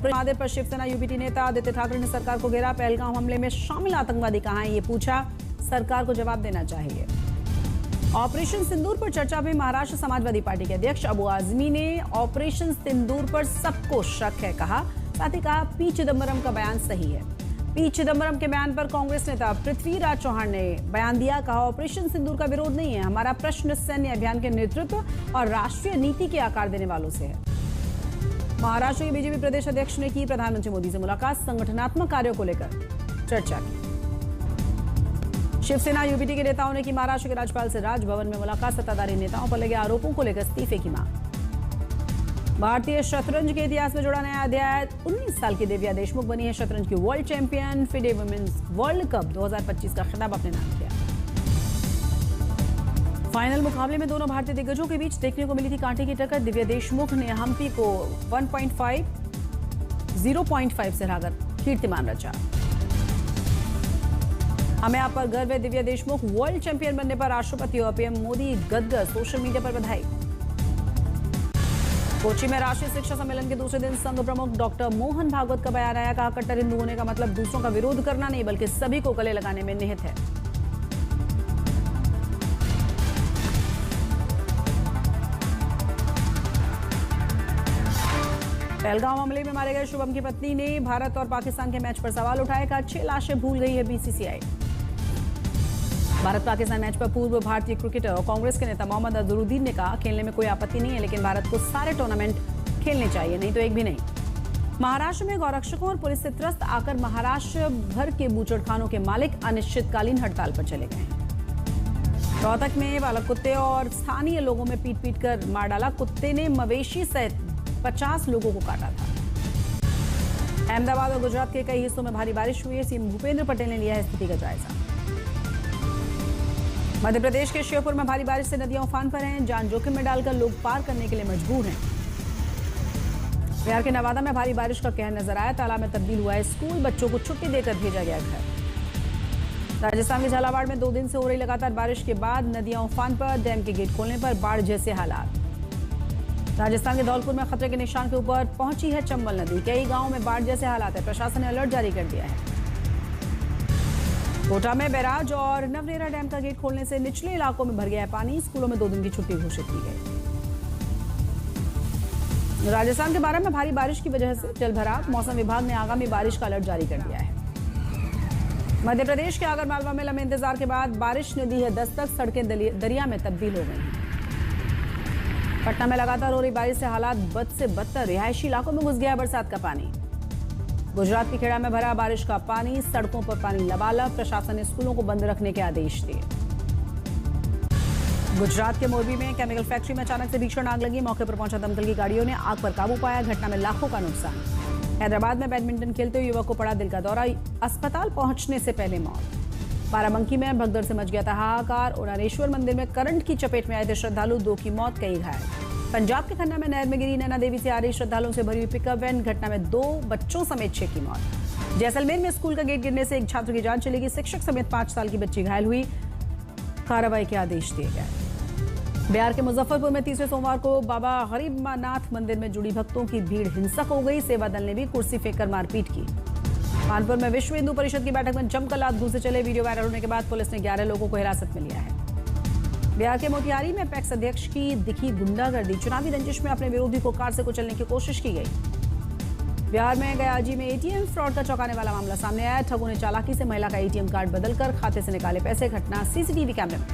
Operation पर Shiv Sena UPT नेता आदित्य ठाकरे ने सरकार को घेरा। पहलगांव हमले में शामिल आतंकवादी कहां हैं, ये पूछा। सरकार को जवाब देना चाहिए। ऑपरेशन सिंदूर पर चर्चा में महाराष्ट्र समाजवादी पार्टी के अध्यक्ष अबू आजमी ने ऑपरेशन सिंदूर पर सबको शक है कहा। साथ ही कहा पी चिदम्बरम का बयान सही है। पी चिदम्बरम के बयान पर कांग्रेस नेता पृथ्वीराज चौहान ने बयान दिया। कहा ऑपरेशन सिंदूर का विरोध नहीं है, हमारा प्रश्न सैन्य अभियान के नेतृत्व और राष्ट्रीय नीति के आकार देने वालों से है। महाराष्ट्र के बीजेपी प्रदेश अध्यक्ष ने की प्रधानमंत्री मोदी से मुलाकात। संगठनात्मक कार्यों को लेकर चर्चा की। शिवसेना यूपीटी के नेताओं ने की महाराष्ट्र के राज्यपाल से राजभवन में मुलाकात। सत्ताधारी नेताओं पर लगे आरोपों को लेकर इस्तीफे की मांग। भारतीय शतरंज के इतिहास में जुड़ा नया अध्याय। 19 साल की दिव्या देशमुख बनी है शतरंज की world champion. FIDE women's world cup 2025 का खिताब अपने नाम किया। फाइनल मुकाबले में दोनों भारतीय दिग्गजों के बीच देखने को मिली थी कांटे की टक्कर। दिव्या देशमुख ने हम्पी को 0.5 से हराकर कीर्तिमान रचा। हमें आप पर गर्व है, दिव्या देशमुख वर्ल्ड चैंपियन बनने पर राष्ट्रपति और पीएम मोदी गदगद। सोशल मीडिया पर बधाई। कोची में राष्ट्रीय शिक्षा सम्मेलन के दूसरे दिन संघ प्रमुख डॉक्टर मोहन भागवत का बयान आया। कहा कट्टर हिंदू होने का मतलब दूसरों का विरोध करना नहीं बल्कि सभी को गले लगाने में निहित है। पहलगांव हमले में मारे गए शुभम की पत्नी ने भारत और पाकिस्तान के मैच पर सवाल उठाए। कहा 6 लाशें भूल गई है बीसीसीआई। भारत पाकिस्तान मैच पर पूर्व भारतीय क्रिकेटर और कांग्रेस के नेता मोहम्मद अजहरुद्दीन ने कहा खेलने में कोई आपत्ति नहीं है, लेकिन भारत को सारे टूर्नामेंट खेलने चाहिए, नहीं तो एक भी नहीं। महाराष्ट्र में गौरक्षकों और पुलिस से त्रस्त आकर महाराष्ट्र भर के बूचड़खानों के मालिक अनिश्चितकालीन हड़ताल पर चले गए हैं। रोहतक में बालक कुत्ते और स्थानीय लोगों में पीट कर मार डाला। कुत्ते ने मवेशी सहित 50 लोगों को काटा था। अहमदाबाद और गुजरात के कई हिस्सों में भारी बारिश हुई है। सीएम भूपेंद्र पटेल ने लिया है स्थिति का जायजा। मध्य प्रदेश के श्योपुर में भारी बारिश से नदियां उफान पर हैं। जान जोखिम में डालकर लोग पार करने के लिए मजबूर हैं। बिहार के नवादा में भारी बारिश का कहर नजर आया। तालाब में तब्दील हुआ है स्कूल। बच्चों को छुट्टी देकर भेजा गया घर। राजस्थान के झालावाड़ में 2 दिन से हो रही लगातार बारिश के बाद नदियां उफान पर। डैम के गेट खोलने पर बाढ़ जैसे हालात। राजस्थान के धौलपुर में खतरे के निशान के ऊपर पहुंची है चंबल नदी। कई गांवों में बाढ़ जैसे हालात है। प्रशासन ने अलर्ट जारी कर दिया है। कोटा में बैराज और नवरेरा डैम का गेट खोलने से निचले इलाकों में भर गया है पानी। स्कूलों में 2 दिन की छुट्टी घोषित की गई। राजस्थान के बारा में भारी बारिश की वजह से जलभराव। मौसम विभाग ने आगामी बारिश का अलर्ट जारी कर दिया है। मध्य प्रदेश के आगरमालवा में लंबे इंतजार के बाद बारिश ने दी है दस्तक। सड़कें दरिया में तब्दील हो गई हैं। पटना में लगातार हो रही बारिश से हालात बद से बदतर। रिहायशी इलाकों में घुस गया है बरसात का पानी। गुजरात की खेड़ा में भरा बारिश का पानी। सड़कों पर पानी लबालब। प्रशासन ने स्कूलों को बंद रखने के आदेश दिए। गुजरात के मोरबी में केमिकल फैक्ट्री में अचानक से भीषण आग लगी। मौके पर पहुंचा दमकल की गाड़ियों ने आग पर काबू पाया। घटना में लाखों का नुकसान। हैदराबाद में बैडमिंटन खेलते हुए युवक को पड़ा दिल का दौरा। अस्पताल पहुंचने से पहले मौत। बाराबंकी में भगदड़ से मच गया था हाहाकार। उड़ानेश्वर मंदिर में करंट की चपेट में आए थे श्रद्धालु। 2 की मौत, कई घायल। पंजाब के खन्ना में नहर में गिरी नैना देवी से आ रही श्रद्धालुओं से भरी हुई पिकअप वैन। घटना में 2 बच्चों समेत 6 की मौत। जैसलमेर में स्कूल का गेट गिरने से एक छात्र की जान चली गई। शिक्षक समेत 5 साल की बच्ची घायल हुई। कार्रवाई के आदेश दिए गए। बिहार के मुजफ्फरपुर में तीसरे सोमवार को बाबा गरीबनाथ मंदिर में जुड़ी भक्तों की भीड़ हिंसक हो गई। सेवा दल ने भी कुर्सी फेंककर मारपीट की। कानपुर में विश्व हिंदू परिषद की बैठक में जमकर लात घूंसे चले। वीडियो वायरल होने के बाद पुलिस ने 11 लोगों को हिरासत में लिया है। बिहार के मोतिहारी में पैक्स अध्यक्ष की दिखी गुंडागर्दी। चुनावी रंजिश में अपने विरोधी को कार से कुचलने की कोशिश की गई। बिहार में गयाजी में एटीएम फ्रॉड का चौंकाने वाला मामला सामने आया। ठगों ने चालाकी से महिला का एटीएम कार्ड बदलकर खाते से निकाले पैसे। घटना सीसीटीवी कैमरे में।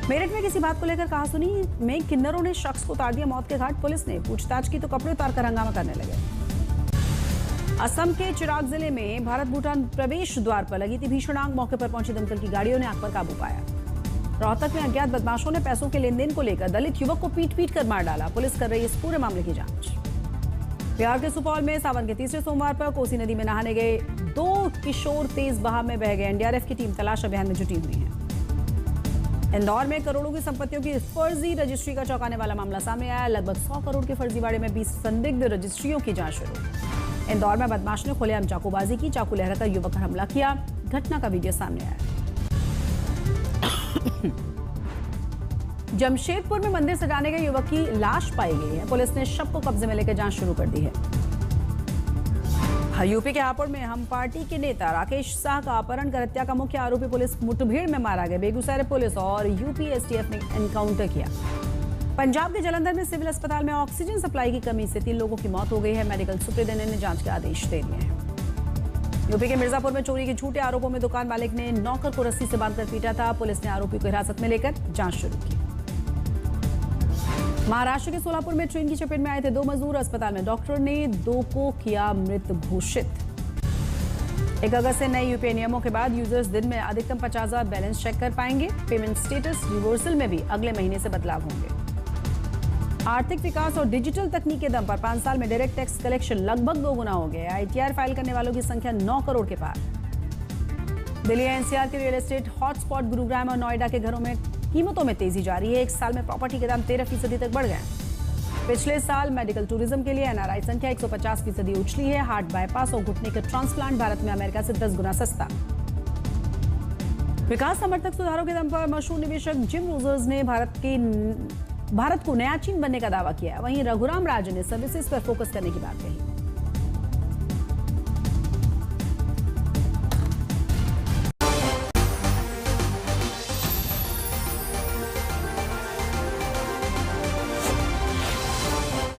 मेरठ में किसी बात को लेकर कहासुनी में किन्नरों ने शख्स को उतार दिया मौत के घाट। पुलिस ने पूछताछ की तो कपड़े उतारकर हंगामा करने लगे। असम के चिराग जिले में भारत भूटान प्रवेश द्वार पर लगी थी भीषण आग। मौके पर पहुंची दमकल की गाड़ियों ने आग पर काबू पाया। रोहतक में अज्ञात बदमाशों ने पैसों के लेन देन को लेकर दलित युवक को पीट कर मार डाला। पुलिस कर रही है इस पूरे मामले की जांच। बिहार के सुपौल में सावन के तीसरे सोमवार पर कोसी नदी में नहाने गए 2 किशोर तेज बहाव में बह गए। एनडीआरएफ की टीम तलाश अभियान में जुटी हुई है। इंदौर में करोड़ों की संपत्तियों की फर्जी रजिस्ट्री का चौंकाने वाला मामला सामने आया। लगभग 100 करोड़ के फर्जीवाड़े में 20 संदिग्ध रजिस्ट्रियों की जांच शुरू। इंदौर में बदमाश ने खुलेआम चाकूबाजी की। चाकू लहराकर युवक पर हमला किया। घटना का वीडियो सामने आया। जमशेदपुर में मंदिर सजाने गए युवक की लाश पाई गई है। पुलिस ने शव को कब्जे में लेकर जांच शुरू कर दी है। यूपी के हापुड़ में हम पार्टी के नेता राकेश शाह का अपहरण कर हत्या का मुख्य आरोपी पुलिस मुठभेड़ में मारा गया। बेगूसराय पुलिस और यूपी एसटीएफ ने एनकाउंटर किया। पंजाब के जालंधर में सिविल अस्पताल में ऑक्सीजन सप्लाई की कमी से 3 लोगों की मौत हो गई है। मेडिकल सुपरिटेंडेंट ने जांच के आदेश दे दिए हैं। यूपी के मिर्जापुर में चोरी के झूठे आरोपों में दुकान मालिक ने नौकर को रस्सी से बांधकर पीटा था। पुलिस ने आरोपी को हिरासत में लेकर जांच शुरू की। महाराष्ट्र के सोलापुर में ट्रेन की चपेट में आए थे 2 मजदूर। अस्पताल में डॉक्टर ने 2 को किया मृत घोषित। 1 अगस्त से नए यूपीआई नियमों के बाद यूजर्स दिन में अधिकतम 50,000 बैलेंस चेक कर पाएंगे। पेमेंट स्टेटस रिवर्सल में भी अगले महीने से बदलाव होंगे। आर्थिक विकास और डिजिटल तकनीक के दम पर 5 साल में डायरेक्ट टैक्स कलेक्शन लगभग 2 गुना हो गया। आईटीआर फाइल करने वालों की संख्या 9 करोड़ के पार। दिल्ली एनसीआर के रियल एस्टेट हॉटस्पॉट गुरुग्राम और नोएडा के घरों में कीमतों में तेजी जारी है। 1 साल में प्रॉपर्टी के दाम 13% तक बढ़ गए। पिछले साल मेडिकल टूरिज्म के लिए एनआरआई संख्या 150% उछली है। हार्ट बाईपास और घुटने के ट्रांसप्लांट भारत में अमेरिका से 10 गुना सस्ता। विकास समर्थक सुधारों के दम पर मशहूर निवेशक जिम रोजर्स ने भारत को नया चीन बनने का दावा किया। वहीं रघुराम राजन ने सर्विसेज पर फोकस करने की बात कही।